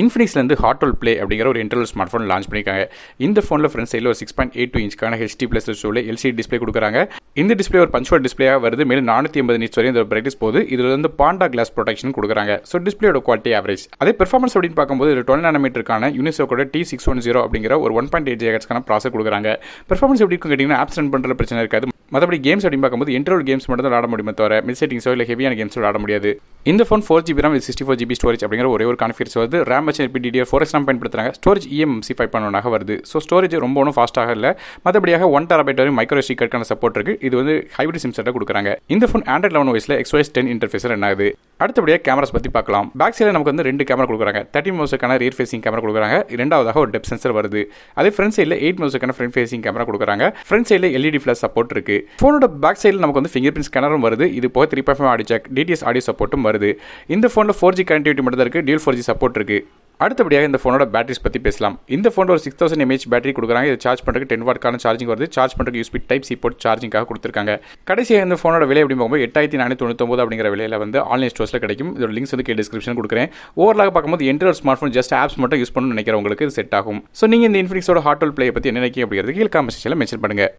இன்ஃபினிக்ஸ்லேருந்து hot play அப்படிங்கிற ஒரு internal smart phone launch பண்ணியிருக்காங்க. இந்த ஃபோனில் ஃப்ரண்ட் சைடில் ஒரு 6.82 இன்ச்க்கான HD+ ரிசோல LCD டிஸ்பிளே கொடுக்குறாங்க. இந்த டிஸ்பிளே ஒரு பஞ்சுவல் டிஸ்பிளேயாக வருது. மேலும் 480 நிட்ஸ் வரையும் இந்த பிரைட்னஸ் போகுது. இதில் வந்து பாண்டா கிளாஸ் ப்ரொடெக்ஷன் கொடுக்குறாங்க. ஸோ டிஸ்பிளேயோட குவாலிட்டி ஆவரேஜ். அதே பெர்ஃபார்மன்ஸ் அப்படின்னு பார்க்கும்போது இது 12 நானோமீட்டருக்கான யூனிசோக்கோட T610 அப்படிங்கிற ஒரு 1.8 GHz ப்ராசர் கொடுக்குறாங்க. பெர்ஃபார்மன்ஸ் எப்படி இருக்கும் கேட்டிங்கன்னா ஆப்ஸ் ரன் பண்ணுற பிரச்சனை இருக்காது. மற்றபடி கேம்ஸ் அப்படின்னு பார்க்கும்போது இன்டர்வல் கேம்ஸ் மட்டும் தான் ஆட முடியுமே தவிர மிட் செட்டிங்ஸோ இல்லை ஹெவியான கேம்ஸோ ஆட முடியாது. இந்த phone 4GB RAM with 64GB storage அப்படிங்கிற ஒரே ஒரு கான்ஃபிகரேஷன் வருது. RAM வச்சு DDR4X பயன்படுத்துறாங்க. ஸ்டோரேஜ் eMMC 5.1 வருது. ஸோ ஸ்டோரேஜ் ரொம்ப ஒன்றும் ஃபாஸ்ட்டாக இல்லை. மற்றபடியாக 1TB வரை மைக்ரோ SD கார்டுக்கான சப்போர்ட் இருக்குது. இது வந்து ஹைப்ரிட் சிம் செட்டை கொடுக்குறாங்க. இந்த phone Android 11 OSல XOS 10 interface run ஆகுது. அடுத்தபடியாக கேமராஸ் பற்றி பார்க்கலாம். பேக் சைடில் நமக்கு வந்து 2 கேமரா கொடுக்குறாங்க. 30 மெகாபிக்சலுக்கான ரியர் ஃபேசிங் கேமரா கொடுக்குறாங்க. இரண்டாவதாக ஒரு டெப்த் சென்சர் வருது. அதே ஃப்ரண்ட் சைடில் 8 மெகாபிக்சலுக்கான ஃப்ரண்ட் ஃபேசிங் கேமரா கொடுக்குறாங்க. ஃப்ரண்ட் சைடில் LED ஃபிளாஷ் சப்போர்ட் இருக்கு. ஃபோனோட பேக் சைடில் நமக்கு வந்து ஃபிங்கர் பிரிண்ட் ஸ்கேனரும் வருது. இது போக 3.5 ஆடியோ ஜாக் DTS ஆடியோ சப்போர்ட்டும் வருது. இந்த ஃபோனில் 4G கனெக்டிவிட்டி மட்டும் தான் இருக்குது. டியூல் 4G சப்போர்ட் இருக்கு. அடுத்தபடியாக இந்த ஃபோனோட பேட்டரிஸ் பற்றி பேசலாம். இந்த ஃபோனில் ஒரு 6000 mAh பேட்டரி கொடுக்குறாங்க. இது சார்ஜ் பண்ணுறதுக்கு 10 வாட்க்கான சார்ஜிங் வருது. சார்ஜ் பண்ணுறதுக்கு USB Type-C போர்ட் சார்ஜிங்காக கொடுத்துருக்காங்க. கடைசியாக இந்த ஃபோனோட விலை எப்படி பார்க்கும்போது 8499 அப்படிங்கிற விலையில் வந்து ஆன்லைன் ஸ்டோர்ஸில் கிடைக்கும். இதோட லிங்க்ஸ் வந்து டிஸ்கிரிப்ஷன் கொடுக்குறேன். ஓவராலாக பார்க்கும்போது என்ட்ரல் ஸ்மார்ட் ஃபோன் ஜஸ்ட் ஆப்ஸ் மட்டும் யூஸ் பண்ணணும்னு நினைக்கிறவங்களுக்கு இது செட் ஆகும். ஸோ நீங்கள் இந்த இன்ஃபினிக்ஸோட ஹாட் ப்ளே பற்றி என்ன நினைக்கிறீங்க அப்படிங்கிறது கீழே காமெண்ட் செக்ஷனில் மென்ஷன் பண்ணுங்கள்.